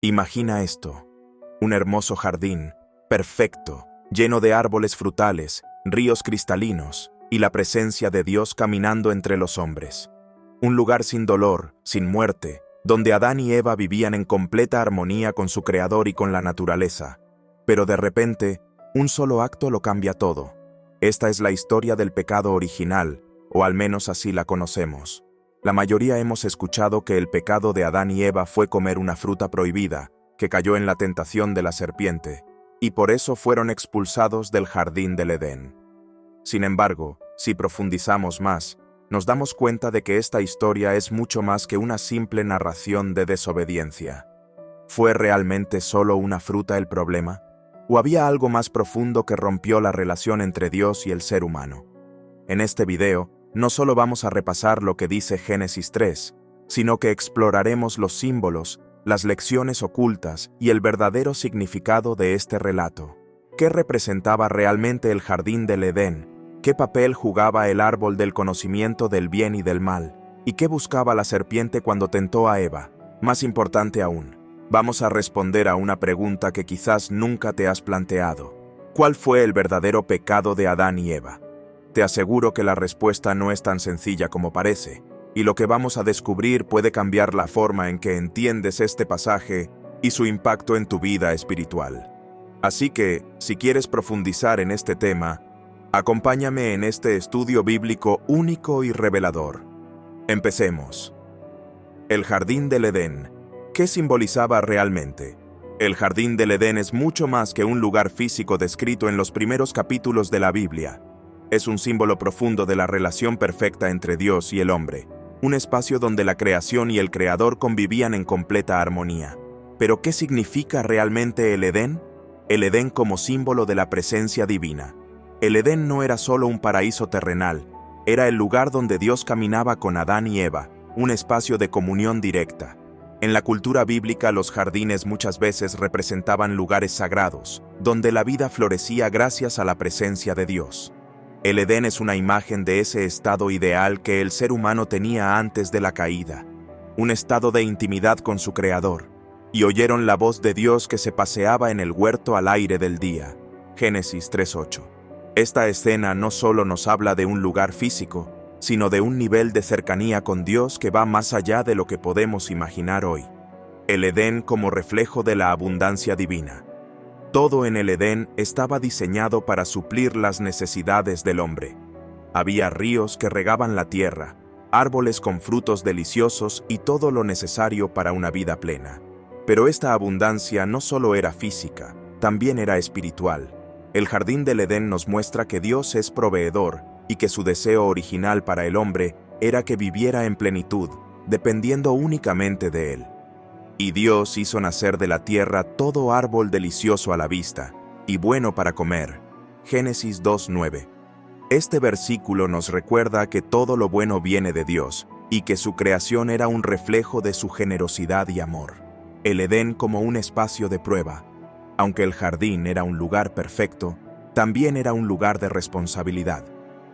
Imagina esto: un hermoso jardín, perfecto, lleno de árboles frutales, ríos cristalinos y la presencia de Dios caminando entre los hombres. Un lugar sin dolor, sin muerte, donde Adán y Eva vivían en completa armonía con su Creador y con la naturaleza. Pero de repente, un solo acto lo cambia todo. Esta es la historia del pecado original, o al menos así la conocemos. La mayoría hemos escuchado que el pecado de Adán y Eva fue comer una fruta prohibida, que cayó en la tentación de la serpiente, y por eso fueron expulsados del jardín del Edén. Sin embargo, si profundizamos más, nos damos cuenta de que esta historia es mucho más que una simple narración de desobediencia. ¿Fue realmente solo una fruta el problema? ¿O había algo más profundo que rompió la relación entre Dios y el ser humano? En este video, no solo vamos a repasar lo que dice Génesis 3, sino que exploraremos los símbolos, las lecciones ocultas y el verdadero significado de este relato. ¿Qué representaba realmente el jardín del Edén? ¿Qué papel jugaba el árbol del conocimiento del bien y del mal? ¿Y qué buscaba la serpiente cuando tentó a Eva? Más importante aún, vamos a responder a una pregunta que quizás nunca te has planteado. ¿Cuál fue el verdadero pecado de Adán y Eva? Te aseguro que la respuesta no es tan sencilla como parece, y lo que vamos a descubrir puede cambiar la forma en que entiendes este pasaje y su impacto en tu vida espiritual. Así que, si quieres profundizar en este tema, acompáñame en este estudio bíblico único y revelador. Empecemos. El jardín del Edén. ¿Qué simbolizaba realmente? El jardín del Edén es mucho más que un lugar físico descrito en los primeros capítulos de la Biblia. Es un símbolo profundo de la relación perfecta entre Dios y el hombre, un espacio donde la creación y el Creador convivían en completa armonía. ¿Pero qué significa realmente el Edén? El Edén como símbolo de la presencia divina. El Edén no era solo un paraíso terrenal, era el lugar donde Dios caminaba con Adán y Eva, un espacio de comunión directa. En la cultura bíblica, los jardines muchas veces representaban lugares sagrados, donde la vida florecía gracias a la presencia de Dios. El Edén es una imagen de ese estado ideal que el ser humano tenía antes de la caída, un estado de intimidad con su Creador, y oyeron la voz de Dios que se paseaba en el huerto al aire del día. Génesis 3:8. Esta escena no solo nos habla de un lugar físico, sino de un nivel de cercanía con Dios que va más allá de lo que podemos imaginar hoy. El Edén como reflejo de la abundancia divina. Todo en el Edén estaba diseñado para suplir las necesidades del hombre. Había ríos que regaban la tierra, árboles con frutos deliciosos y todo lo necesario para una vida plena. Pero esta abundancia no solo era física, también era espiritual. El jardín del Edén nos muestra que Dios es proveedor y que su deseo original para el hombre era que viviera en plenitud, dependiendo únicamente de él. Y Dios hizo nacer de la tierra todo árbol delicioso a la vista y bueno para comer. Génesis 2:9. Este versículo nos recuerda que todo lo bueno viene de Dios y que su creación era un reflejo de su generosidad y amor. El Edén como un espacio de prueba. Aunque el jardín era un lugar perfecto, también era un lugar de responsabilidad.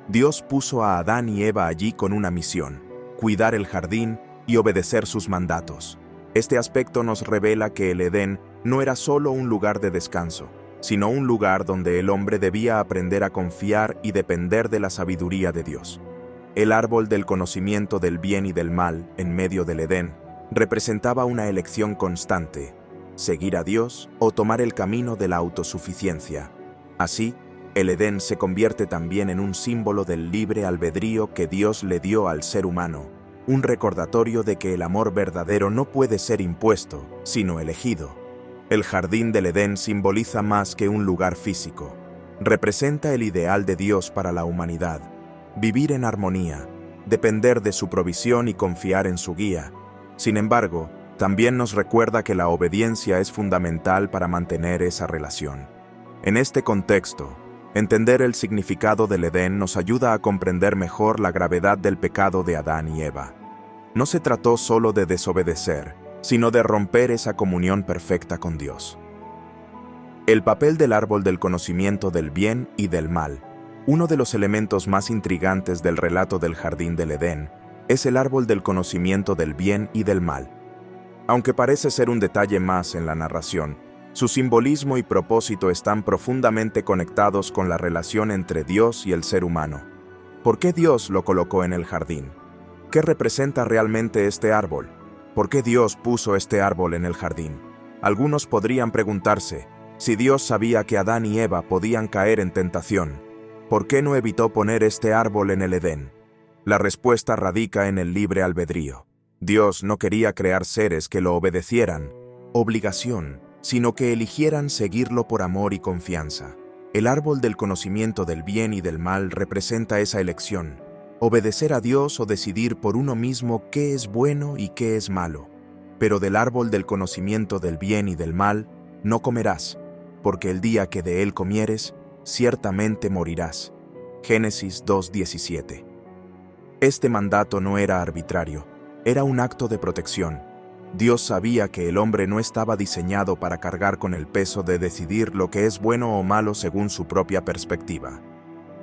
Dios puso a Adán y Eva allí con una misión: cuidar el jardín y obedecer sus mandatos. Este aspecto nos revela que el Edén no era solo un lugar de descanso, sino un lugar donde el hombre debía aprender a confiar y depender de la sabiduría de Dios. El árbol del conocimiento del bien y del mal, en medio del Edén, representaba una elección constante: seguir a Dios o tomar el camino de la autosuficiencia. Así, el Edén se convierte también en un símbolo del libre albedrío que Dios le dio al ser humano, un recordatorio de que el amor verdadero no puede ser impuesto, sino elegido. El jardín del Edén simboliza más que un lugar físico. Representa el ideal de Dios para la humanidad: vivir en armonía, depender de su provisión y confiar en su guía. Sin embargo, también nos recuerda que la obediencia es fundamental para mantener esa relación. En este contexto, entender el significado del Edén nos ayuda a comprender mejor la gravedad del pecado de Adán y Eva. No se trató solo de desobedecer, sino de romper esa comunión perfecta con Dios. El papel del árbol del conocimiento del bien y del mal. Uno de los elementos más intrigantes del relato del jardín del Edén es el árbol del conocimiento del bien y del mal. Aunque parece ser un detalle más en la narración, su simbolismo y propósito están profundamente conectados con la relación entre Dios y el ser humano. ¿Por qué Dios lo colocó en el jardín? ¿Qué representa realmente este árbol? ¿Por qué Dios puso este árbol en el jardín? Algunos podrían preguntarse, si Dios sabía que Adán y Eva podían caer en tentación, ¿por qué no evitó poner este árbol en el Edén? La respuesta radica en el libre albedrío. Dios no quería crear seres que lo obedecieran, obligación, sino que eligieran seguirlo por amor y confianza. El árbol del conocimiento del bien y del mal representa esa elección, obedecer a Dios o decidir por uno mismo qué es bueno y qué es malo. Pero del árbol del conocimiento del bien y del mal no comerás, porque el día que de él comieres, ciertamente morirás. Génesis 2:17. Este mandato no era arbitrario, era un acto de protección. Dios sabía que el hombre no estaba diseñado para cargar con el peso de decidir lo que es bueno o malo según su propia perspectiva.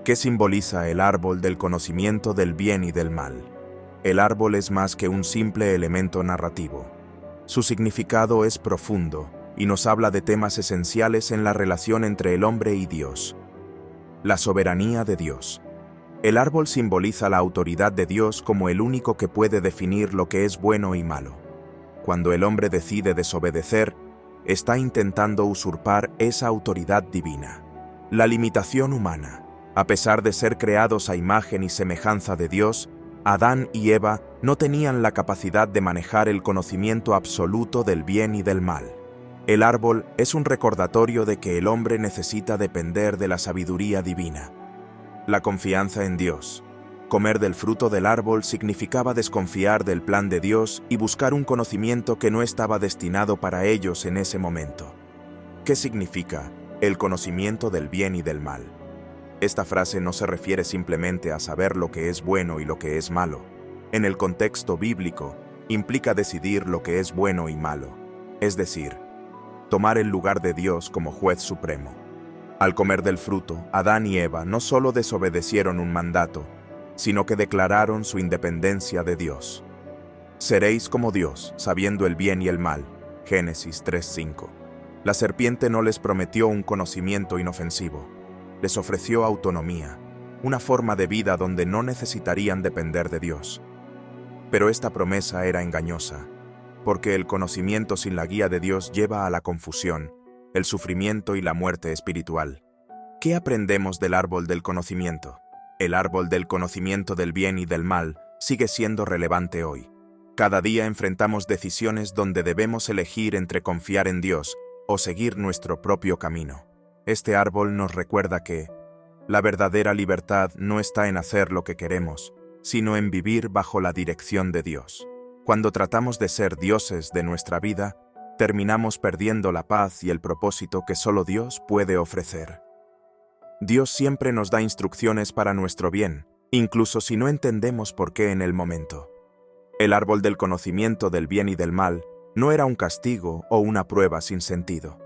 ¿Qué simboliza el árbol del conocimiento del bien y del mal? El árbol es más que un simple elemento narrativo. Su significado es profundo y nos habla de temas esenciales en la relación entre el hombre y Dios. La soberanía de Dios. El árbol simboliza la autoridad de Dios como el único que puede definir lo que es bueno y malo. Cuando el hombre decide desobedecer, está intentando usurpar esa autoridad divina. La limitación humana. A pesar de ser creados a imagen y semejanza de Dios, Adán y Eva no tenían la capacidad de manejar el conocimiento absoluto del bien y del mal. El árbol es un recordatorio de que el hombre necesita depender de la sabiduría divina. La confianza en Dios. Comer del fruto del árbol significaba desconfiar del plan de Dios y buscar un conocimiento que no estaba destinado para ellos en ese momento. ¿Qué significa el conocimiento del bien y del mal? Esta frase no se refiere simplemente a saber lo que es bueno y lo que es malo. En el contexto bíblico, implica decidir lo que es bueno y malo, es decir, tomar el lugar de Dios como juez supremo. Al comer del fruto, Adán y Eva no solo desobedecieron un mandato, sino que declararon su independencia de Dios. Seréis como Dios, sabiendo el bien y el mal. Génesis 3:5. La serpiente no les prometió un conocimiento inofensivo. Les ofreció autonomía, una forma de vida donde no necesitarían depender de Dios. Pero esta promesa era engañosa, porque el conocimiento sin la guía de Dios lleva a la confusión, el sufrimiento y la muerte espiritual. ¿Qué aprendemos del árbol del conocimiento? El árbol del conocimiento del bien y del mal sigue siendo relevante hoy. Cada día enfrentamos decisiones donde debemos elegir entre confiar en Dios o seguir nuestro propio camino. Este árbol nos recuerda que la verdadera libertad no está en hacer lo que queremos, sino en vivir bajo la dirección de Dios. Cuando tratamos de ser dioses de nuestra vida, terminamos perdiendo la paz y el propósito que solo Dios puede ofrecer. Dios siempre nos da instrucciones para nuestro bien, incluso si no entendemos por qué en el momento. El árbol del conocimiento del bien y del mal no era un castigo o una prueba sin sentido.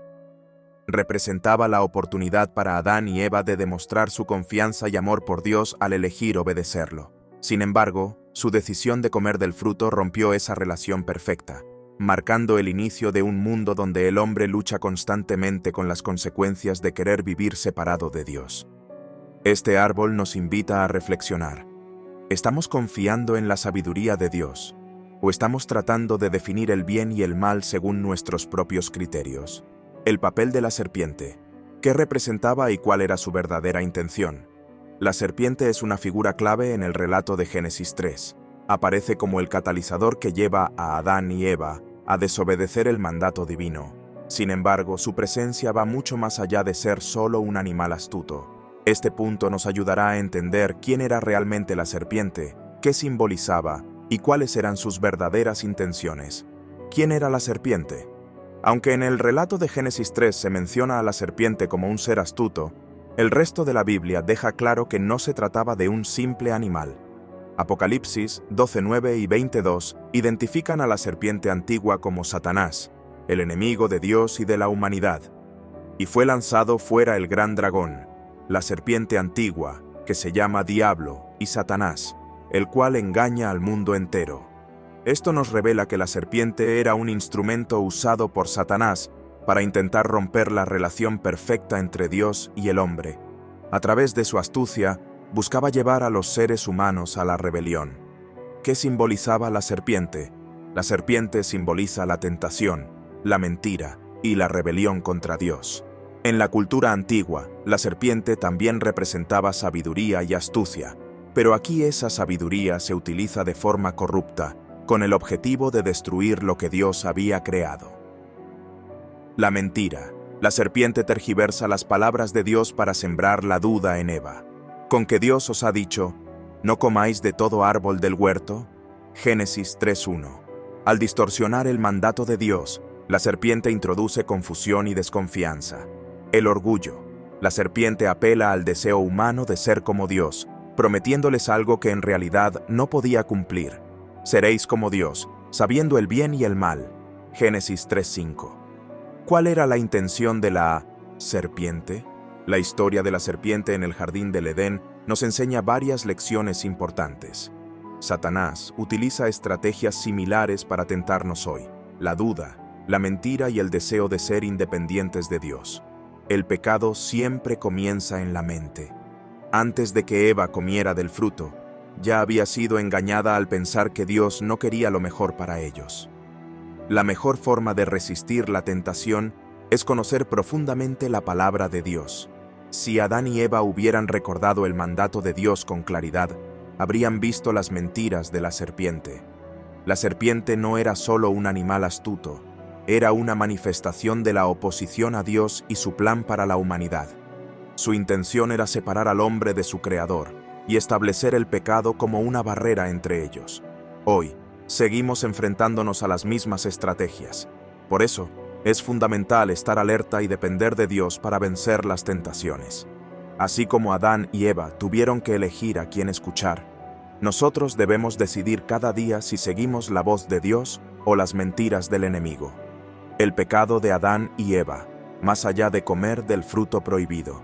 Representaba la oportunidad para Adán y Eva de demostrar su confianza y amor por Dios al elegir obedecerlo. Sin embargo, su decisión de comer del fruto rompió esa relación perfecta, marcando el inicio de un mundo donde el hombre lucha constantemente con las consecuencias de querer vivir separado de Dios. Este árbol nos invita a reflexionar. ¿Estamos confiando en la sabiduría de Dios? ¿O estamos tratando de definir el bien y el mal según nuestros propios criterios? El papel de la serpiente. ¿Qué representaba y cuál era su verdadera intención? La serpiente es una figura clave en el relato de Génesis 3. Aparece como el catalizador que lleva a Adán y Eva a desobedecer el mandato divino. Sin embargo, su presencia va mucho más allá de ser solo un animal astuto. Este punto nos ayudará a entender quién era realmente la serpiente, qué simbolizaba y cuáles eran sus verdaderas intenciones. ¿Quién era la serpiente? Aunque en el relato de Génesis 3 se menciona a la serpiente como un ser astuto, el resto de la Biblia deja claro que no se trataba de un simple animal. Apocalipsis 12:9 y 22 identifican a la serpiente antigua como Satanás, el enemigo de Dios y de la humanidad. Y fue lanzado fuera el gran dragón, la serpiente antigua, que se llama Diablo y Satanás, el cual engaña al mundo entero. Esto nos revela que la serpiente era un instrumento usado por Satanás para intentar romper la relación perfecta entre Dios y el hombre. A través de su astucia, buscaba llevar a los seres humanos a la rebelión. ¿Qué simbolizaba la serpiente? La serpiente simboliza la tentación, la mentira y la rebelión contra Dios. En la cultura antigua, la serpiente también representaba sabiduría y astucia, pero aquí esa sabiduría se utiliza de forma corrupta, con el objetivo de destruir lo que Dios había creado. La mentira. La serpiente tergiversa las palabras de Dios para sembrar la duda en Eva. ¿Con que Dios os ha dicho, no comáis de todo árbol del huerto? Génesis 3:1. Al distorsionar el mandato de Dios, la serpiente introduce confusión y desconfianza. El orgullo. La serpiente apela al deseo humano de ser como Dios, prometiéndoles algo que en realidad no podía cumplir. Seréis como Dios, sabiendo el bien y el mal. Génesis 3:5. ¿Cuál era la intención de la serpiente? La historia de la serpiente en el jardín del Edén nos enseña varias lecciones importantes. Satanás utiliza estrategias similares para tentarnos hoy: la duda, la mentira y el deseo de ser independientes de Dios. El pecado siempre comienza en la mente. Antes de que Eva comiera del fruto, ya había sido engañada al pensar que Dios no quería lo mejor para ellos. La mejor forma de resistir la tentación es conocer profundamente la palabra de Dios. Si Adán y Eva hubieran recordado el mandato de Dios con claridad, habrían visto las mentiras de la serpiente. La serpiente no era solo un animal astuto, era una manifestación de la oposición a Dios y su plan para la humanidad. Su intención era separar al hombre de su Creador y establecer el pecado como una barrera entre ellos. Hoy, seguimos enfrentándonos a las mismas estrategias. Por eso, es fundamental estar alerta y depender de Dios para vencer las tentaciones. Así como Adán y Eva tuvieron que elegir a quién escuchar, nosotros debemos decidir cada día si seguimos la voz de Dios o las mentiras del enemigo. El pecado de Adán y Eva, más allá de comer del fruto prohibido.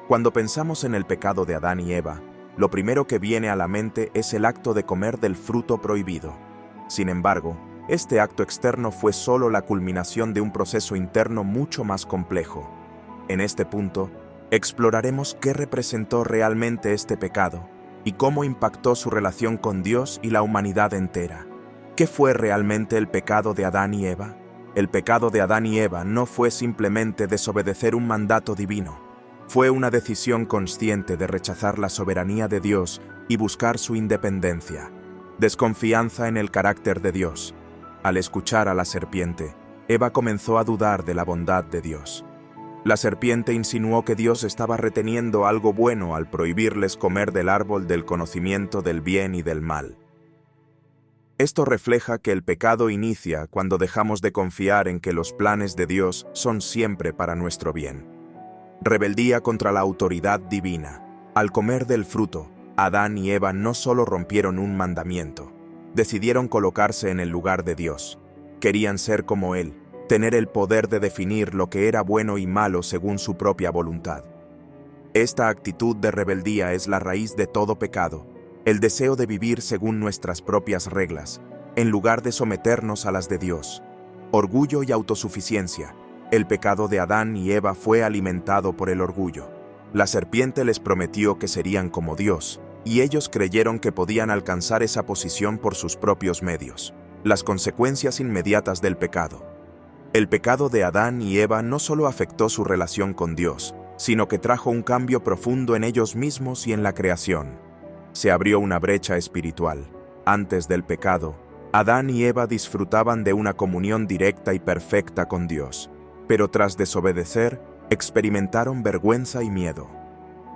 Cuando pensamos en el pecado de Adán y Eva, lo primero que viene a la mente es el acto de comer del fruto prohibido. Sin embargo, este acto externo fue solo la culminación de un proceso interno mucho más complejo. En este punto, exploraremos qué representó realmente este pecado y cómo impactó su relación con Dios y la humanidad entera. ¿Qué fue realmente el pecado de Adán y Eva? El pecado de Adán y Eva no fue simplemente desobedecer un mandato divino. Fue una decisión consciente de rechazar la soberanía de Dios y buscar su independencia. Desconfianza en el carácter de Dios. Al escuchar a la serpiente, Eva comenzó a dudar de la bondad de Dios. La serpiente insinuó que Dios estaba reteniendo algo bueno al prohibirles comer del árbol del conocimiento del bien y del mal. Esto refleja que el pecado inicia cuando dejamos de confiar en que los planes de Dios son siempre para nuestro bien. Rebeldía contra la autoridad divina. Al comer del fruto, Adán y Eva no solo rompieron un mandamiento, decidieron colocarse en el lugar de Dios. Querían ser como Él, tener el poder de definir lo que era bueno y malo según su propia voluntad. Esta actitud de rebeldía es la raíz de todo pecado, el deseo de vivir según nuestras propias reglas, en lugar de someternos a las de Dios. Orgullo y autosuficiencia. El pecado de Adán y Eva fue alimentado por el orgullo. La serpiente les prometió que serían como Dios, y ellos creyeron que podían alcanzar esa posición por sus propios medios. Las consecuencias inmediatas del pecado. El pecado de Adán y Eva no solo afectó su relación con Dios, sino que trajo un cambio profundo en ellos mismos y en la creación. Se abrió una brecha espiritual. Antes del pecado, Adán y Eva disfrutaban de una comunión directa y perfecta con Dios, pero tras desobedecer, experimentaron vergüenza y miedo.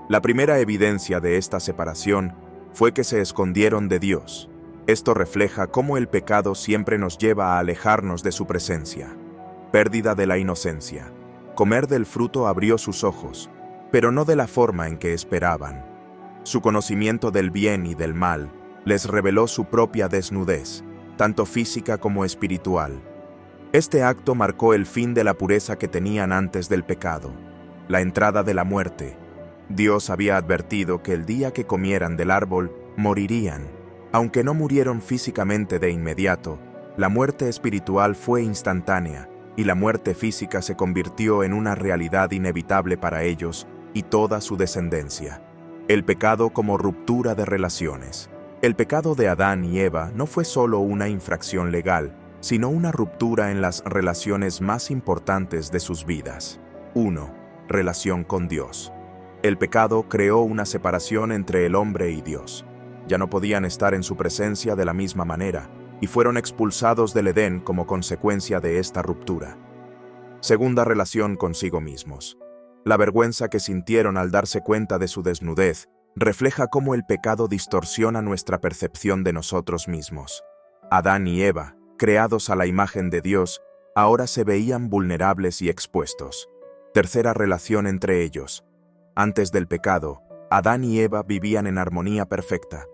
La primera evidencia de esta separación fue que se escondieron de Dios. Esto refleja cómo el pecado siempre nos lleva a alejarnos de su presencia. Pérdida de la inocencia. Comer del fruto abrió sus ojos, pero no de la forma en que esperaban. Su conocimiento del bien y del mal les reveló su propia desnudez, tanto física como espiritual. Este acto marcó el fin de la pureza que tenían antes del pecado, la entrada de la muerte. Dios había advertido que el día que comieran del árbol, morirían. Aunque no murieron físicamente de inmediato, la muerte espiritual fue instantánea y la muerte física se convirtió en una realidad inevitable para ellos y toda su descendencia. El pecado como ruptura de relaciones. El pecado de Adán y Eva no fue solo una infracción legal, sino una ruptura en las relaciones más importantes de sus vidas. 1. Relación con Dios. El pecado creó una separación entre el hombre y Dios. Ya no podían estar en su presencia de la misma manera, y fueron expulsados del Edén como consecuencia de esta ruptura. Segunda relación consigo mismos. La vergüenza que sintieron al darse cuenta de su desnudez refleja cómo el pecado distorsiona nuestra percepción de nosotros mismos. Adán y Eva, creados a la imagen de Dios, ahora se veían vulnerables y expuestos. Tercera relación entre ellos. Antes del pecado, Adán y Eva vivían en armonía perfecta,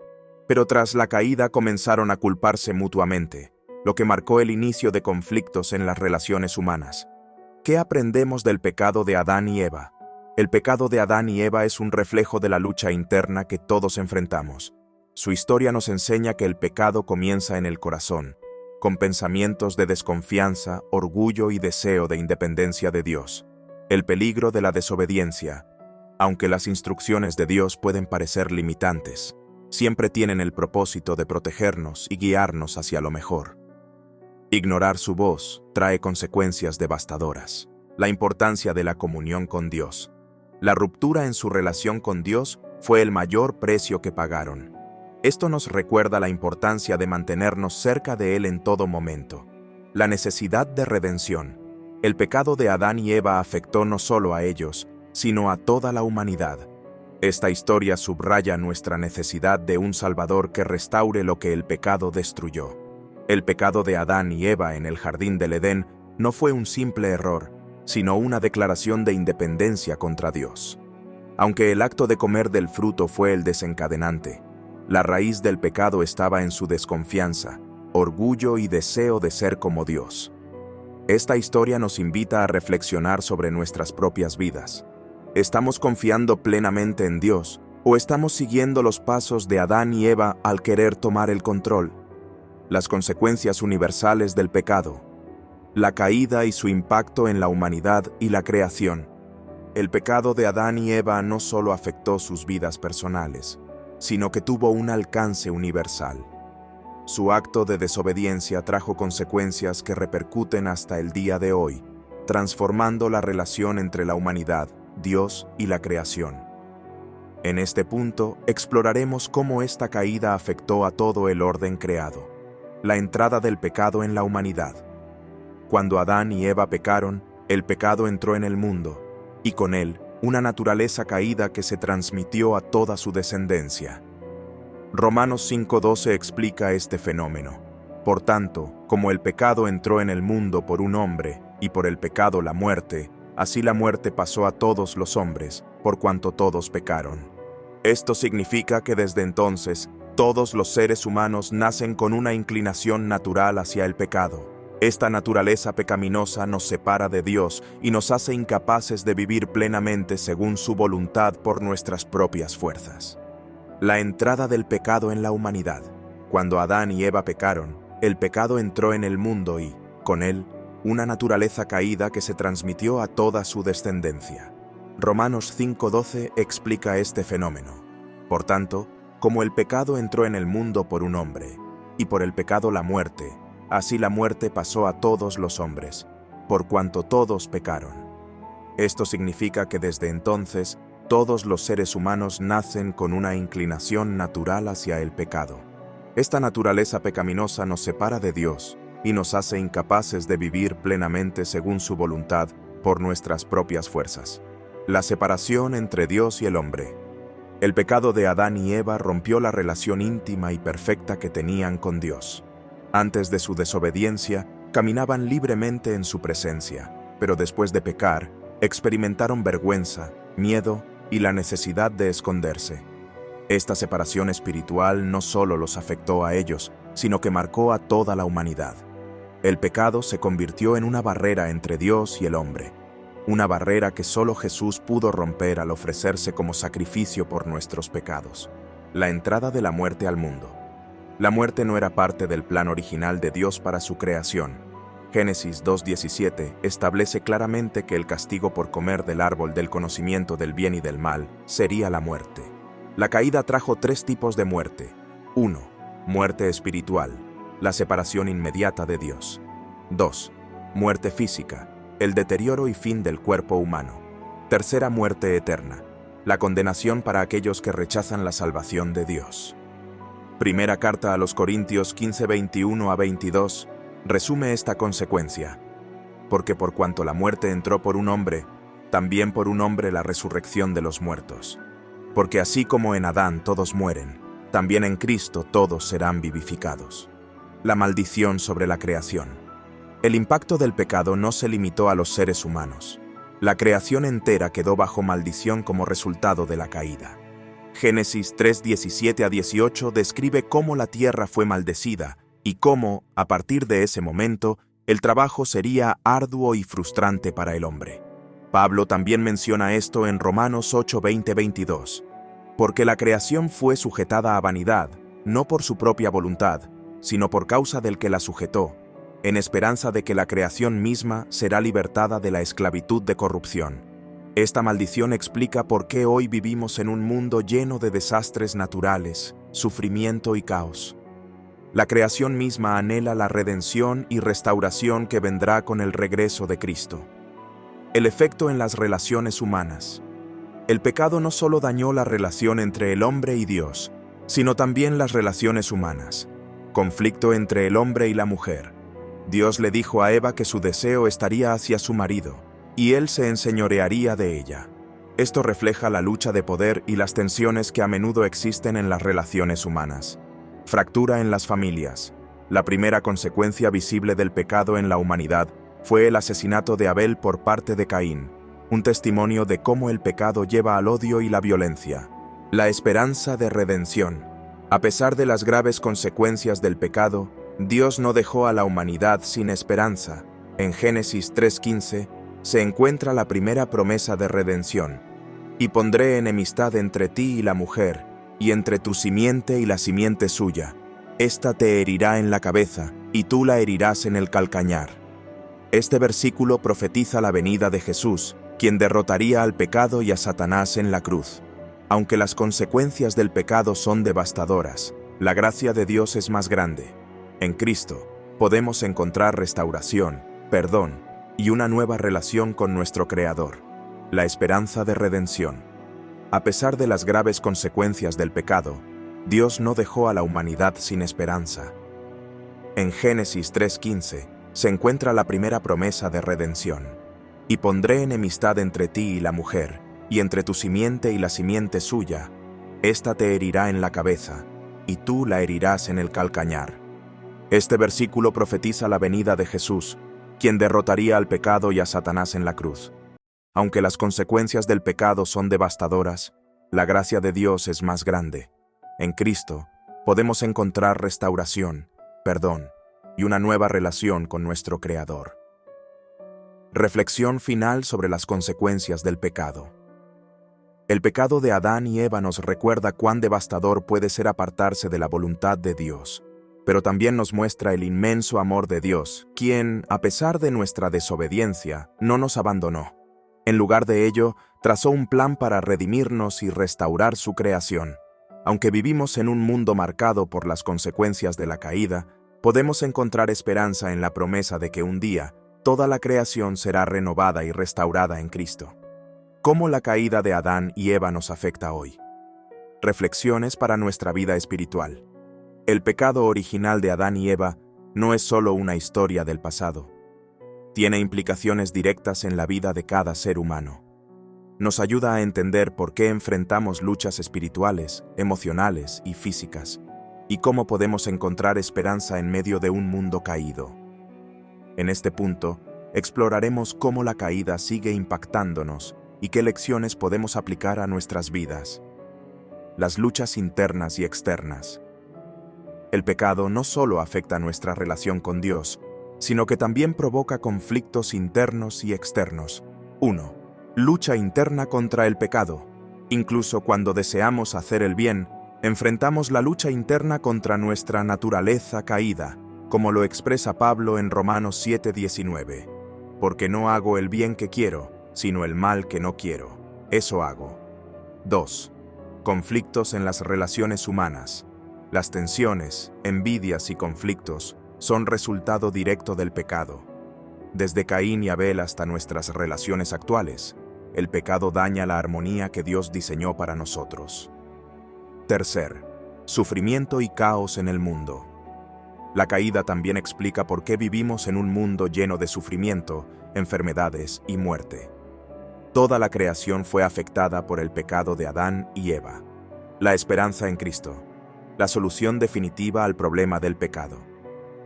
pero tras la caída comenzaron a culparse mutuamente, lo que marcó el inicio de conflictos en las relaciones humanas. ¿Qué aprendemos del pecado de Adán y Eva? El pecado de Adán y Eva es un reflejo de la lucha interna que todos enfrentamos. Su historia nos enseña que el pecado comienza en el corazón, con pensamientos de desconfianza, orgullo y deseo de independencia de Dios. El peligro de la desobediencia. Aunque las instrucciones de Dios pueden parecer limitantes, siempre tienen el propósito de protegernos y guiarnos hacia lo mejor. Ignorar su voz trae consecuencias devastadoras. La importancia de la comunión con Dios. La ruptura en su relación con Dios fue el mayor precio que pagaron. Esto nos recuerda la importancia de mantenernos cerca de Él en todo momento. La necesidad de redención. El pecado de Adán y Eva afectó no solo a ellos, sino a toda la humanidad. Esta historia subraya nuestra necesidad de un Salvador que restaure lo que el pecado destruyó. El pecado de Adán y Eva en el jardín del Edén no fue un simple error, sino una declaración de independencia contra Dios. Aunque el acto de comer del fruto fue el desencadenante, la raíz del pecado estaba en su desconfianza, orgullo y deseo de ser como Dios. Esta historia nos invita a reflexionar sobre nuestras propias vidas. ¿Estamos confiando plenamente en Dios o estamos siguiendo los pasos de Adán y Eva al querer tomar el control? Las consecuencias universales del pecado. La caída y su impacto en la humanidad y la creación. El pecado de Adán y Eva no solo afectó sus vidas personales, sino que tuvo un alcance universal. Su acto de desobediencia trajo consecuencias que repercuten hasta el día de hoy, transformando la relación entre la humanidad, Dios y la creación. En este punto, exploraremos cómo esta caída afectó a todo el orden creado. La entrada del pecado en la humanidad. Cuando Adán y Eva pecaron, el pecado entró en el mundo, y con él, una naturaleza caída que se transmitió a toda su descendencia. Romanos 5:12 explica este fenómeno. Por tanto, como el pecado entró en el mundo por un hombre, y por el pecado la muerte, así la muerte pasó a todos los hombres, por cuanto todos pecaron. Esto significa que desde entonces, todos los seres humanos nacen con una inclinación natural hacia el pecado. Esta naturaleza pecaminosa nos separa de Dios y nos hace incapaces de vivir plenamente según su voluntad por nuestras propias fuerzas. La entrada del pecado en la humanidad. Cuando Adán y Eva pecaron, el pecado entró en el mundo y, con él, una naturaleza caída que se transmitió a toda su descendencia. Romanos 5:12 explica este fenómeno. Por tanto, como el pecado entró en el mundo por un hombre, y por el pecado la muerte, así la muerte pasó a todos los hombres, por cuanto todos pecaron. Esto significa que desde entonces, todos los seres humanos nacen con una inclinación natural hacia el pecado. Esta naturaleza pecaminosa nos separa de Dios y nos hace incapaces de vivir plenamente según su voluntad por nuestras propias fuerzas. La separación entre Dios y el hombre. El pecado de Adán y Eva rompió la relación íntima y perfecta que tenían con Dios. Antes de su desobediencia, caminaban libremente en su presencia, pero después de pecar, experimentaron vergüenza, miedo y la necesidad de esconderse. Esta separación espiritual no solo los afectó a ellos, sino que marcó a toda la humanidad. El pecado se convirtió en una barrera entre Dios y el hombre, una barrera que solo Jesús pudo romper al ofrecerse como sacrificio por nuestros pecados. La entrada de la muerte al mundo. La muerte no era parte del plan original de Dios para su creación. Génesis 2:17 establece claramente que el castigo por comer del árbol del conocimiento del bien y del mal sería la muerte. La caída trajo 3 tipos de muerte. 1. Muerte espiritual, la separación inmediata de Dios. 2. Muerte física, el deterioro y fin del cuerpo humano. Tercera muerte eterna, la condenación para aquellos que rechazan la salvación de Dios. Primera carta a los Corintios 15:21-22 resume esta consecuencia. Porque por cuanto la muerte entró por un hombre, también por un hombre la resurrección de los muertos. Porque así como en Adán todos mueren, también en Cristo todos serán vivificados. La maldición sobre la creación. El impacto del pecado no se limitó a los seres humanos. La creación entera quedó bajo maldición como resultado de la caída. Génesis 3:17-18 describe cómo la tierra fue maldecida y cómo, a partir de ese momento, el trabajo sería arduo y frustrante para el hombre. Pablo también menciona esto en Romanos 8:20-22. Porque la creación fue sujetada a vanidad, no por su propia voluntad, sino por causa del que la sujetó, en esperanza de que la creación misma será libertada de la esclavitud de corrupción. Esta maldición explica por qué hoy vivimos en un mundo lleno de desastres naturales, sufrimiento y caos. La creación misma anhela la redención y restauración que vendrá con el regreso de Cristo. El efecto en las relaciones humanas. El pecado no solo dañó la relación entre el hombre y Dios, sino también las relaciones humanas. Conflicto entre el hombre y la mujer. Dios le dijo a Eva que su deseo estaría hacia su marido, y él se enseñorearía de ella. Esto refleja la lucha de poder y las tensiones que a menudo existen en las relaciones humanas. Fractura en las familias. La primera consecuencia visible del pecado en la humanidad fue el asesinato de Abel por parte de Caín, un testimonio de cómo el pecado lleva al odio y la violencia. La esperanza de redención. A pesar de las graves consecuencias del pecado, Dios no dejó a la humanidad sin esperanza. En Génesis 3:15 se encuentra la primera promesa de redención. Y pondré enemistad entre ti y la mujer, y entre tu simiente y la simiente suya. Esta te herirá en la cabeza, y tú la herirás en el calcañar. Este versículo profetiza la venida de Jesús, quien derrotaría al pecado y a Satanás en la cruz. Aunque las consecuencias del pecado son devastadoras, la gracia de Dios es más grande. En Cristo, podemos encontrar restauración, perdón y una nueva relación con nuestro Creador. La esperanza de redención. A pesar de las graves consecuencias del pecado, Dios no dejó a la humanidad sin esperanza. En Génesis 3:15 se encuentra la primera promesa de redención. Y pondré enemistad entre ti y la mujer, y entre tu simiente y la simiente suya. Esta te herirá en la cabeza, y tú la herirás en el calcañar. Este versículo profetiza la venida de Jesús, quien derrotaría al pecado y a Satanás en la cruz. Aunque las consecuencias del pecado son devastadoras, la gracia de Dios es más grande. En Cristo, podemos encontrar restauración, perdón y una nueva relación con nuestro Creador. Reflexión final sobre las consecuencias del pecado. El pecado de Adán y Eva nos recuerda cuán devastador puede ser apartarse de la voluntad de Dios, pero también nos muestra el inmenso amor de Dios, quien, a pesar de nuestra desobediencia, no nos abandonó. En lugar de ello, trazó un plan para redimirnos y restaurar su creación. Aunque vivimos en un mundo marcado por las consecuencias de la caída, podemos encontrar esperanza en la promesa de que un día, toda la creación será renovada y restaurada en Cristo. ¿Cómo la caída de Adán y Eva nos afecta hoy? Reflexiones para nuestra vida espiritual. El pecado original de Adán y Eva no es solo una historia del pasado. Tiene implicaciones directas en la vida de cada ser humano. Nos ayuda a entender por qué enfrentamos luchas espirituales, emocionales y físicas, y cómo podemos encontrar esperanza en medio de un mundo caído. En este punto, exploraremos cómo la caída sigue impactándonos y qué lecciones podemos aplicar a nuestras vidas. Las luchas internas y externas. El pecado no solo afecta nuestra relación con Dios, sino que también provoca conflictos internos y externos. 1. Lucha interna contra el pecado. Incluso cuando deseamos hacer el bien, Enfrentamos la lucha interna contra nuestra naturaleza caída, como lo expresa Pablo en Romanos 7:19. Porque no hago el bien que quiero, sino el mal que no quiero. Eso hago. 2. Conflictos en las relaciones humanas. Las tensiones, envidias y conflictos son resultado directo del pecado. Desde Caín y Abel hasta nuestras relaciones actuales, el pecado daña la armonía que Dios diseñó para nosotros. 3. Sufrimiento y caos en el mundo. La caída también explica por qué vivimos en un mundo lleno de sufrimiento, enfermedades y muerte. Toda la creación fue afectada por el pecado de Adán y Eva. La esperanza en Cristo. La solución definitiva al problema del pecado.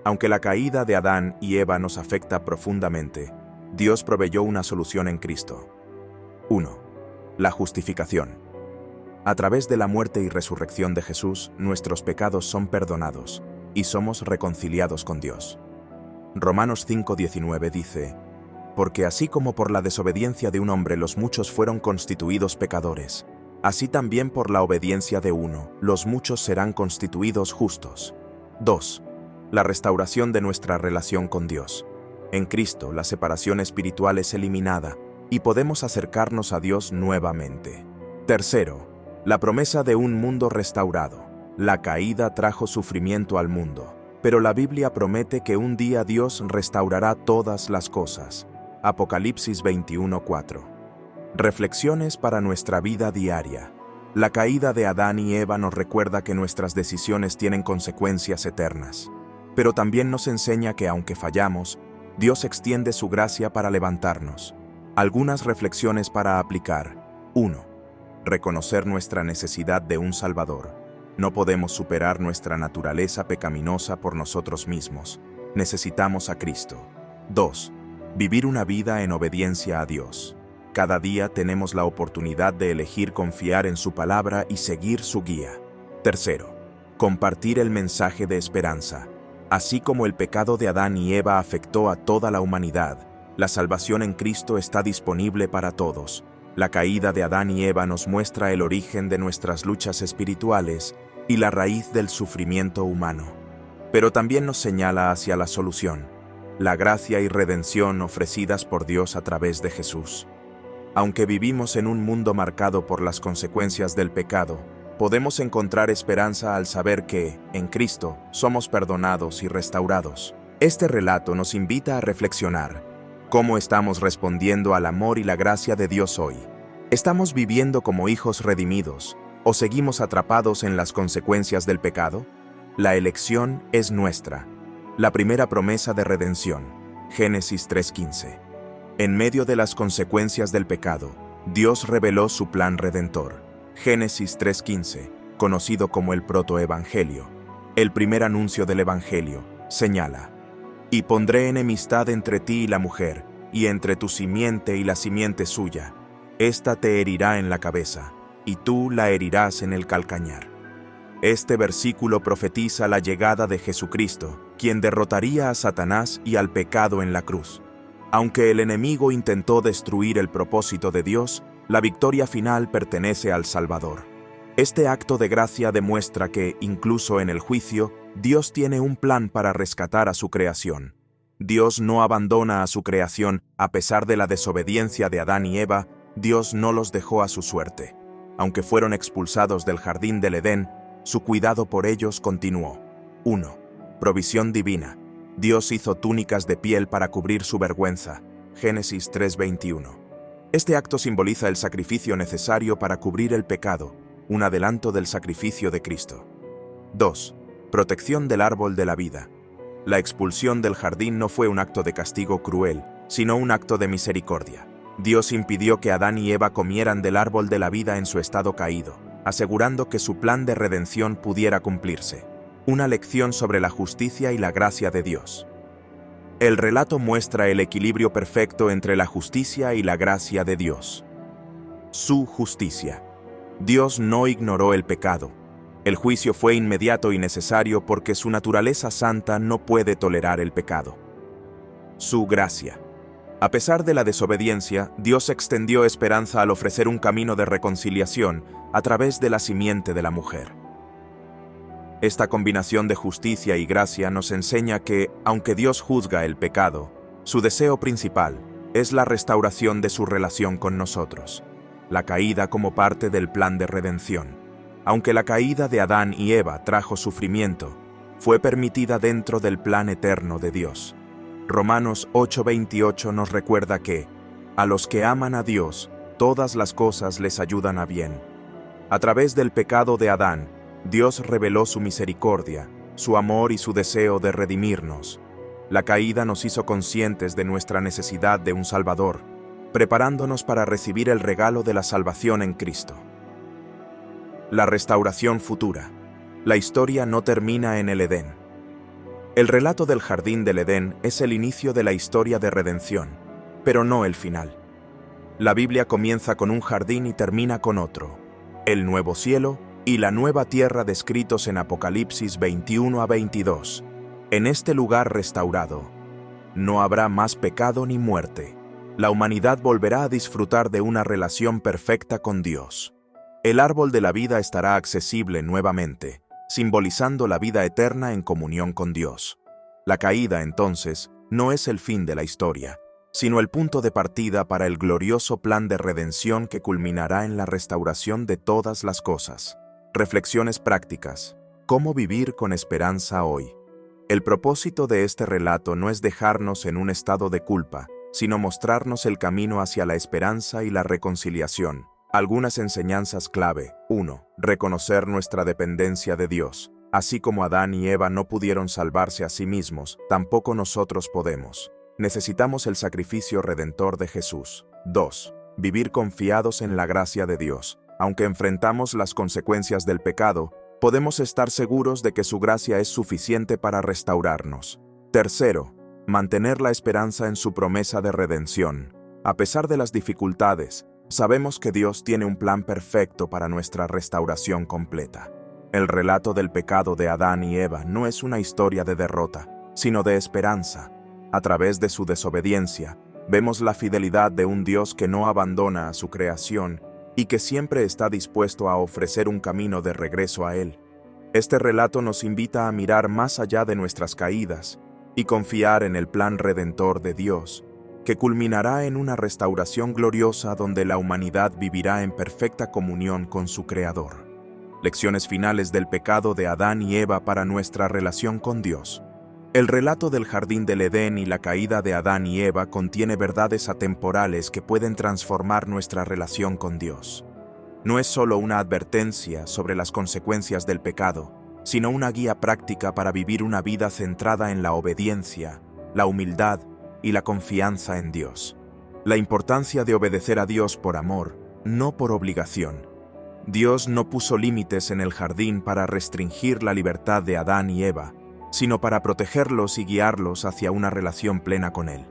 Aunque la caída de Adán y Eva nos afecta profundamente, Dios proveyó una solución en Cristo. 1. La justificación. A través de la muerte y resurrección de Jesús, nuestros pecados son perdonados y somos reconciliados con Dios. Romanos 5:19 dice: Porque así como por la desobediencia de un hombre los muchos fueron constituidos pecadores, así también por la obediencia de uno, los muchos serán constituidos justos. 2. La restauración de nuestra relación con Dios. En Cristo, la separación espiritual es eliminada y podemos acercarnos a Dios nuevamente. 3. La promesa de un mundo restaurado. La caída trajo sufrimiento al mundo, pero la Biblia promete que un día Dios restaurará todas las cosas. Apocalipsis 21:4. Reflexiones para nuestra vida diaria. La caída de Adán y Eva nos recuerda que nuestras decisiones tienen consecuencias eternas, pero también nos enseña que aunque fallamos, Dios extiende su gracia para levantarnos. Algunas reflexiones para aplicar. 1. Reconocer nuestra necesidad de un Salvador. No podemos superar nuestra naturaleza pecaminosa por nosotros mismos. Necesitamos a Cristo. 2. Vivir una vida en obediencia a Dios. Cada día tenemos la oportunidad de elegir confiar en su palabra y seguir su guía. 3. Compartir el mensaje de esperanza. Así como el pecado de Adán y Eva afectó a toda la humanidad, la salvación en Cristo está disponible para todos. La caída de Adán y Eva nos muestra el origen de nuestras luchas espirituales y la raíz del sufrimiento humano. Pero también nos señala hacia la solución, la gracia y redención ofrecidas por Dios a través de Jesús. Aunque vivimos en un mundo marcado por las consecuencias del pecado, podemos encontrar esperanza al saber que, en Cristo, somos perdonados y restaurados. Este relato nos invita a reflexionar. ¿Cómo estamos respondiendo al amor y la gracia de Dios hoy? ¿Estamos viviendo como hijos redimidos o seguimos atrapados en las consecuencias del pecado? La elección es nuestra. La primera promesa de redención, Génesis 3:15. En medio de las consecuencias del pecado, Dios reveló su plan redentor. Génesis 3:15, conocido como el protoevangelio. El primer anuncio del evangelio señala: Y pondré enemistad entre ti y la mujer, y entre tu simiente y la simiente suya. Esta te herirá en la cabeza, y tú la herirás en el calcañar. Este versículo profetiza la llegada de Jesucristo, quien derrotaría a Satanás y al pecado en la cruz. Aunque el enemigo intentó destruir el propósito de Dios, la victoria final pertenece al Salvador. Este acto de gracia demuestra que, incluso en el juicio, Dios tiene un plan para rescatar a su creación. Dios no abandona a su creación a pesar de la desobediencia de Adán y Eva. Dios no los dejó a su suerte. Aunque fueron expulsados del jardín del Edén, su cuidado por ellos continuó. 1. Provisión divina. Dios hizo túnicas de piel para cubrir su vergüenza. Génesis 3:21. Este acto simboliza el sacrificio necesario para cubrir el pecado, un adelanto del sacrificio de Cristo. 2. Protección del árbol de la vida. La expulsión del jardín no fue un acto de castigo cruel, sino un acto de misericordia. Dios impidió que Adán y Eva comieran del árbol de la vida en su estado caído, asegurando que su plan de redención pudiera cumplirse. Una lección sobre la justicia y la gracia de Dios. El relato muestra el equilibrio perfecto entre la justicia y la gracia de Dios. Su justicia. Dios no ignoró el pecado. El juicio fue inmediato y necesario porque su naturaleza santa no puede tolerar el pecado. Su gracia. A pesar de la desobediencia, Dios extendió esperanza al ofrecer un camino de reconciliación a través de la simiente de la mujer. Esta combinación de justicia y gracia nos enseña que, aunque Dios juzga el pecado, su deseo principal es la restauración de su relación con nosotros, la caída como parte del plan de redención. Aunque la caída de Adán y Eva trajo sufrimiento, fue permitida dentro del plan eterno de Dios. Romanos 8:28 nos recuerda que, a los que aman a Dios, todas las cosas les ayudan a bien. A través del pecado de Adán, Dios reveló su misericordia, su amor y su deseo de redimirnos. La caída nos hizo conscientes de nuestra necesidad de un Salvador, preparándonos para recibir el regalo de la salvación en Cristo. La restauración futura. La historia no termina en el Edén. El relato del jardín del Edén es el inicio de la historia de redención, pero no el final. La Biblia comienza con un jardín y termina con otro, el nuevo cielo y la nueva tierra descritos en Apocalipsis 21-22. En este lugar restaurado, no habrá más pecado ni muerte. La humanidad volverá a disfrutar de una relación perfecta con Dios. El árbol de la vida estará accesible nuevamente, simbolizando la vida eterna en comunión con Dios. La caída, entonces, no es el fin de la historia, sino el punto de partida para el glorioso plan de redención que culminará en la restauración de todas las cosas. Reflexiones prácticas. ¿Cómo vivir con esperanza hoy? El propósito de este relato no es dejarnos en un estado de culpa, sino mostrarnos el camino hacia la esperanza y la reconciliación. Algunas enseñanzas clave. 1. Reconocer nuestra dependencia de Dios. Así como Adán y Eva no pudieron salvarse a sí mismos, tampoco nosotros podemos. Necesitamos el sacrificio redentor de Jesús. 2. Vivir confiados en la gracia de Dios. Aunque enfrentamos las consecuencias del pecado, podemos estar seguros de que su gracia es suficiente para restaurarnos. 3. Mantener la esperanza en su promesa de redención. A pesar de las dificultades, sabemos que Dios tiene un plan perfecto para nuestra restauración completa. El relato del pecado de Adán y Eva no es una historia de derrota, sino de esperanza. A través de su desobediencia, vemos la fidelidad de un Dios que no abandona a su creación y que siempre está dispuesto a ofrecer un camino de regreso a Él. Este relato nos invita a mirar más allá de nuestras caídas y confiar en el plan redentor de Dios, que culminará en una restauración gloriosa donde la humanidad vivirá en perfecta comunión con su Creador. Lecciones finales del pecado de Adán y Eva para nuestra relación con Dios. El relato del jardín del Edén y la caída de Adán y Eva contiene verdades atemporales que pueden transformar nuestra relación con Dios. No es solo una advertencia sobre las consecuencias del pecado, sino una guía práctica para vivir una vida centrada en la obediencia, la humildad y la confianza en Dios. La importancia de obedecer a Dios por amor, no por obligación. Dios no puso límites en el jardín para restringir la libertad de Adán y Eva, sino para protegerlos y guiarlos hacia una relación plena con Él.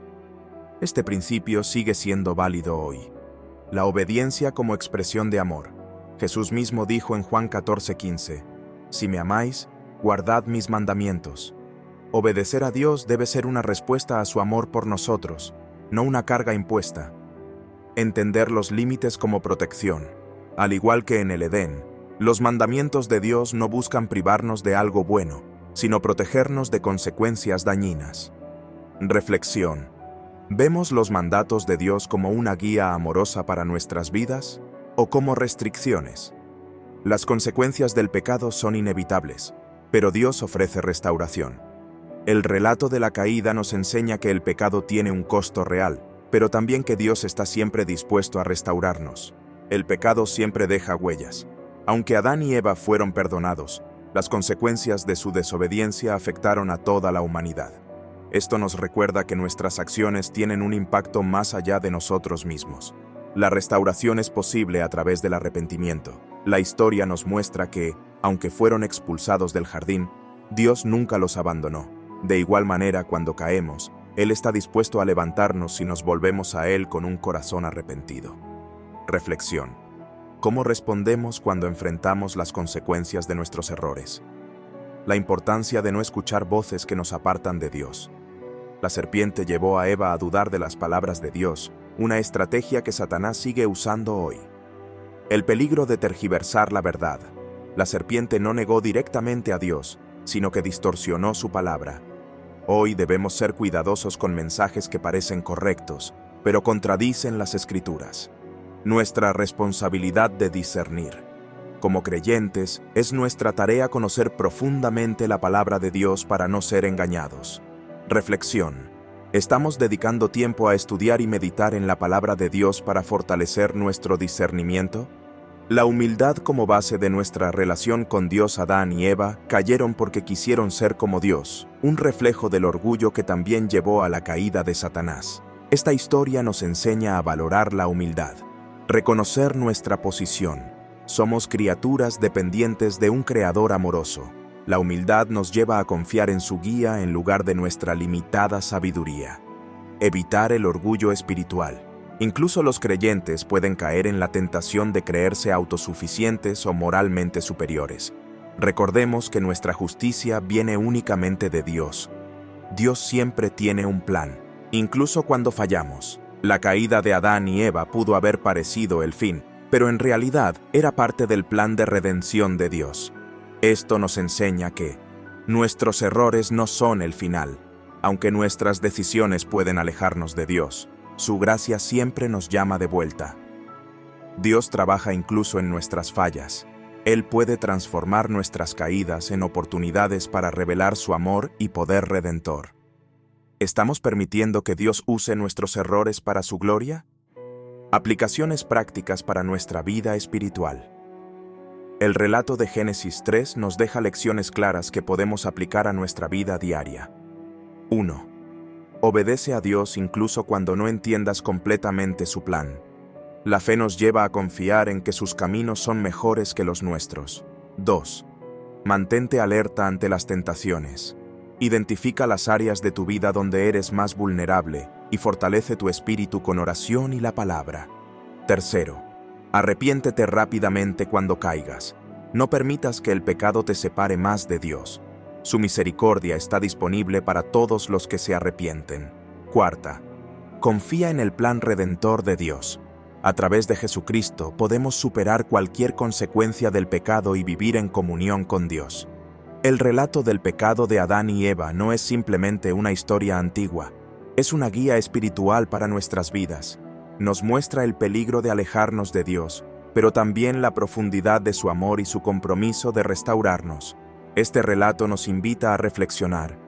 Este principio sigue siendo válido hoy. La obediencia como expresión de amor. Jesús mismo dijo en Juan 14:15, «Si me amáis, guardad mis mandamientos». Obedecer a Dios debe ser una respuesta a su amor por nosotros, no una carga impuesta. Entender los límites como protección. Al igual que en el Edén, los mandamientos de Dios no buscan privarnos de algo bueno, sino protegernos de consecuencias dañinas. Reflexión. ¿Vemos los mandatos de Dios como una guía amorosa para nuestras vidas o como restricciones? Las consecuencias del pecado son inevitables, pero Dios ofrece restauración. El relato de la caída nos enseña que el pecado tiene un costo real, pero también que Dios está siempre dispuesto a restaurarnos. El pecado siempre deja huellas. Aunque Adán y Eva fueron perdonados, las consecuencias de su desobediencia afectaron a toda la humanidad. Esto nos recuerda que nuestras acciones tienen un impacto más allá de nosotros mismos. La restauración es posible a través del arrepentimiento. La historia nos muestra que, aunque fueron expulsados del jardín, Dios nunca los abandonó. De igual manera, cuando caemos, Él está dispuesto a levantarnos si nos volvemos a Él con un corazón arrepentido. Reflexión. ¿Cómo respondemos cuando enfrentamos las consecuencias de nuestros errores? La importancia de no escuchar voces que nos apartan de Dios. La serpiente llevó a Eva a dudar de las palabras de Dios, una estrategia que Satanás sigue usando hoy. El peligro de tergiversar la verdad. la serpiente no negó directamente a Dios, sino que distorsionó su palabra. Hoy debemos ser cuidadosos con mensajes que parecen correctos, pero contradicen las Escrituras. Nuestra responsabilidad de discernir. Como creyentes, es nuestra tarea conocer profundamente la palabra de Dios para no ser engañados. Reflexión. ¿Estamos dedicando tiempo a estudiar y meditar en la palabra de Dios para fortalecer nuestro discernimiento? La humildad como base de nuestra relación con Dios. Adán y Eva cayeron porque quisieron ser como Dios, un reflejo del orgullo que también llevó a la caída de Satanás. Esta historia nos enseña a valorar la humildad, reconocer nuestra posición. Somos criaturas dependientes de un Creador amoroso. La humildad nos lleva a confiar en su guía en lugar de nuestra limitada sabiduría. Evitar el orgullo espiritual. Incluso los creyentes pueden caer en la tentación de creerse autosuficientes o moralmente superiores. Recordemos que nuestra justicia viene únicamente de Dios. Dios siempre tiene un plan, incluso cuando fallamos. La caída de Adán y Eva pudo haber parecido el fin, pero en realidad era parte del plan de redención de Dios. Esto nos enseña que nuestros errores no son el final, aunque nuestras decisiones pueden alejarnos de Dios. Su gracia siempre nos llama de vuelta. Dios trabaja incluso en nuestras fallas. Él puede transformar nuestras caídas en oportunidades para revelar su amor y poder redentor. ¿Estamos permitiendo que Dios use nuestros errores para su gloria? Aplicaciones prácticas para nuestra vida espiritual. El relato de Génesis 3 nos deja lecciones claras que podemos aplicar a nuestra vida diaria. 1. Obedece a Dios incluso cuando no entiendas completamente su plan. La fe nos lleva a confiar en que sus caminos son mejores que los nuestros. 2. Mantente alerta ante las tentaciones. Identifica las áreas de tu vida donde eres más vulnerable y fortalece tu espíritu con oración y la palabra. 3. Arrepiéntete rápidamente cuando caigas. No permitas que el pecado te separe más de Dios. Su misericordia está disponible para todos los que se arrepienten. 4. Confía en el plan redentor de Dios. A través de Jesucristo podemos superar cualquier consecuencia del pecado y vivir en comunión con Dios. El relato del pecado de Adán y Eva no es simplemente una historia antigua, es una guía espiritual para nuestras vidas. Nos muestra el peligro de alejarnos de Dios, pero también la profundidad de su amor y su compromiso de restaurarnos. Este relato nos invita a reflexionar.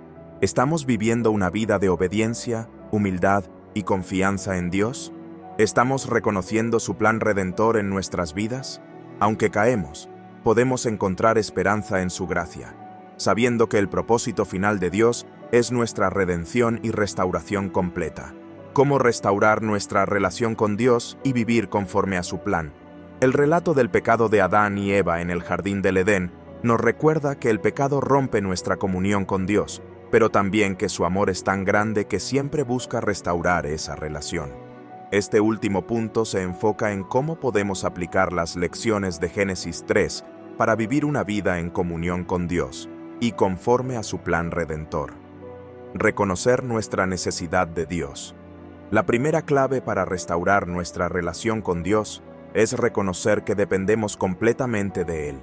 ¿Estamos viviendo una vida de obediencia, humildad y confianza en Dios? ¿Estamos reconociendo su plan redentor en nuestras vidas? Aunque caemos, podemos encontrar esperanza en su gracia, sabiendo que el propósito final de Dios es nuestra redención y restauración completa. ¿Cómo restaurar nuestra relación con Dios y vivir conforme a su plan? El relato del pecado de Adán y Eva en el jardín del Edén nos recuerda que el pecado rompe nuestra comunión con Dios, pero también que su amor es tan grande que siempre busca restaurar esa relación. Este último punto se enfoca en cómo podemos aplicar las lecciones de Génesis 3 para vivir una vida en comunión con Dios y conforme a su plan redentor. Reconocer nuestra necesidad de Dios. La primera clave para restaurar nuestra relación con Dios es reconocer que dependemos completamente de Él.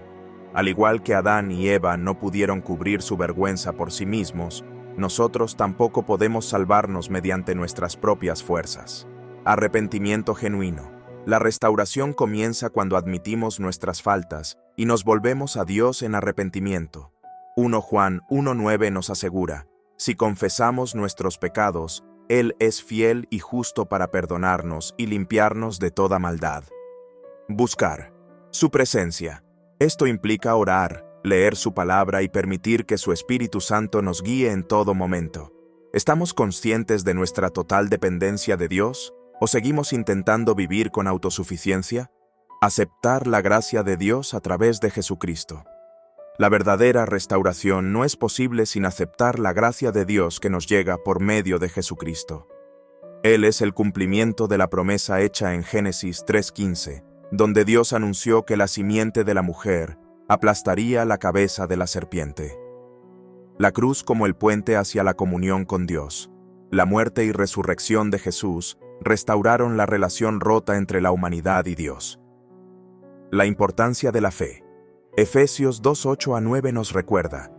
Al igual que Adán y Eva no pudieron cubrir su vergüenza por sí mismos, nosotros tampoco podemos salvarnos mediante nuestras propias fuerzas. Arrepentimiento genuino. La restauración comienza cuando admitimos nuestras faltas y nos volvemos a Dios en arrepentimiento. 1 Juan 1:9 nos asegura, si confesamos nuestros pecados, Él es fiel y justo para perdonarnos y limpiarnos de toda maldad. Buscar su presencia. Esto implica orar, leer su palabra y permitir que su Espíritu Santo nos guíe en todo momento. ¿Estamos conscientes de nuestra total dependencia de Dios o seguimos intentando vivir con autosuficiencia? Aceptar la gracia de Dios a través de Jesucristo. La verdadera restauración no es posible sin aceptar la gracia de Dios que nos llega por medio de Jesucristo. Él es el cumplimiento de la promesa hecha en Génesis 3:15, donde Dios anunció que la simiente de la mujer aplastaría la cabeza de la serpiente. La cruz como el puente hacia la comunión con Dios. La muerte y resurrección de Jesús restauraron la relación rota entre la humanidad y Dios. La importancia de la fe. Efesios 2:8-9 nos recuerda,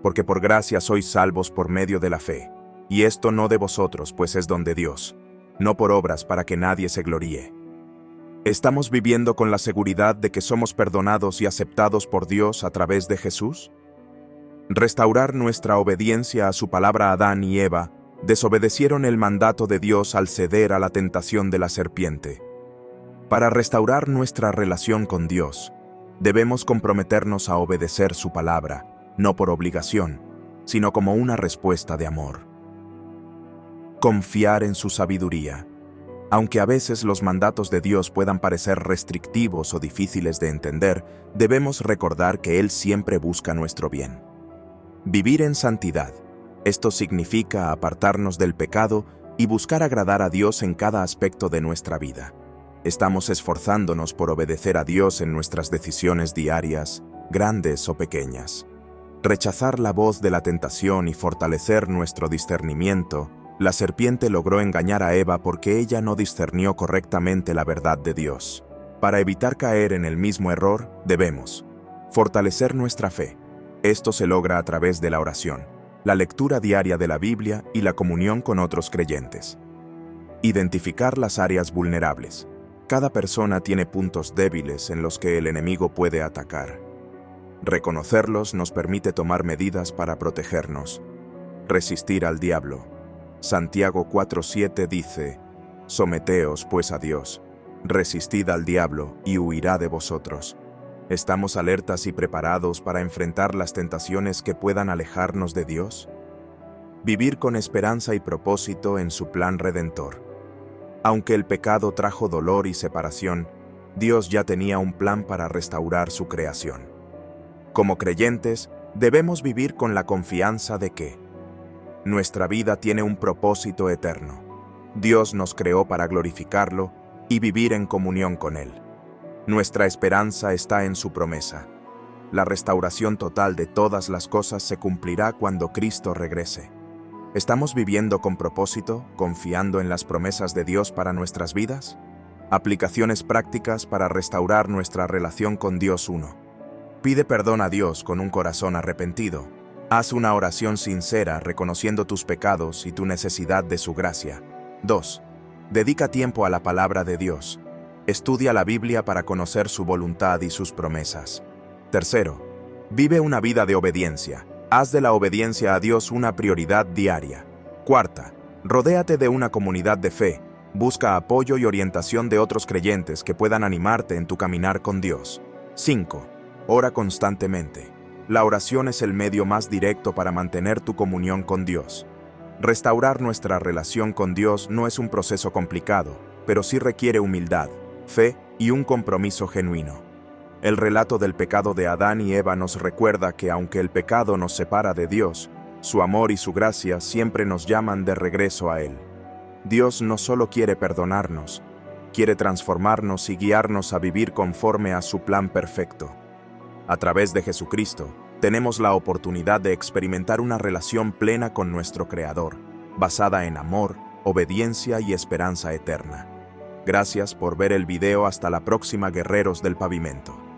porque por gracia sois salvos por medio de la fe, y esto no de vosotros, pues es don de Dios, no por obras para que nadie se gloríe. ¿Estamos viviendo con la seguridad de que somos perdonados y aceptados por Dios a través de Jesús? Restaurar nuestra obediencia a su palabra. Adán y Eva desobedecieron el mandato de Dios al ceder a la tentación de la serpiente. Para restaurar nuestra relación con Dios, debemos comprometernos a obedecer su palabra, no por obligación, sino como una respuesta de amor. Confiar en su sabiduría. Aunque a veces los mandatos de Dios puedan parecer restrictivos o difíciles de entender, debemos recordar que Él siempre busca nuestro bien. Vivir en santidad. Esto significa apartarnos del pecado y buscar agradar a Dios en cada aspecto de nuestra vida. Estamos esforzándonos por obedecer a Dios en nuestras decisiones diarias, grandes o pequeñas. Rechazar la voz de la tentación y fortalecer nuestro discernimiento. La serpiente logró engañar a Eva porque ella no discernió correctamente la verdad de Dios. Para evitar caer en el mismo error, debemos fortalecer nuestra fe. Esto se logra a través de la oración, la lectura diaria de la Biblia y la comunión con otros creyentes. Identificar las áreas vulnerables. Cada persona tiene puntos débiles en los que el enemigo puede atacar. Reconocerlos nos permite tomar medidas para protegernos. Resistir al diablo. Santiago 4:7 dice: Someteos pues a Dios, resistid al diablo y huirá de vosotros. ¿Estamos alertas y preparados para enfrentar las tentaciones que puedan alejarnos de Dios? Vivir con esperanza y propósito en su plan redentor. Aunque el pecado trajo dolor y separación, Dios ya tenía un plan para restaurar su creación. Como creyentes, debemos vivir con la confianza de que nuestra vida tiene un propósito eterno. Dios nos creó para glorificarlo y vivir en comunión con Él. Nuestra esperanza está en su promesa. La restauración total de todas las cosas se cumplirá cuando Cristo regrese. ¿Estamos viviendo con propósito, confiando en las promesas de Dios para nuestras vidas? Aplicaciones prácticas para restaurar nuestra relación con Dios. 1. Pide perdón a Dios con un corazón arrepentido. Haz una oración sincera reconociendo tus pecados y tu necesidad de su gracia. 2. Dedica tiempo a la palabra de Dios. Estudia la Biblia para conocer su voluntad y sus promesas. 3. Vive una vida de obediencia. Haz de la obediencia a Dios una prioridad diaria. 4. Rodéate de una comunidad de fe. Busca apoyo y orientación de otros creyentes que puedan animarte en tu caminar con Dios. 5. Ora constantemente. La oración es el medio más directo para mantener tu comunión con Dios. Restaurar nuestra relación con Dios no es un proceso complicado, pero sí requiere humildad, fe y un compromiso genuino. El relato del pecado de Adán y Eva nos recuerda que aunque el pecado nos separa de Dios, su amor y su gracia siempre nos llaman de regreso a Él. Dios no solo quiere perdonarnos, quiere transformarnos y guiarnos a vivir conforme a su plan perfecto. A través de Jesucristo, tenemos la oportunidad de experimentar una relación plena con nuestro Creador, basada en amor, obediencia y esperanza eterna. Gracias por ver el video. Hasta la próxima, guerreros del pavimento.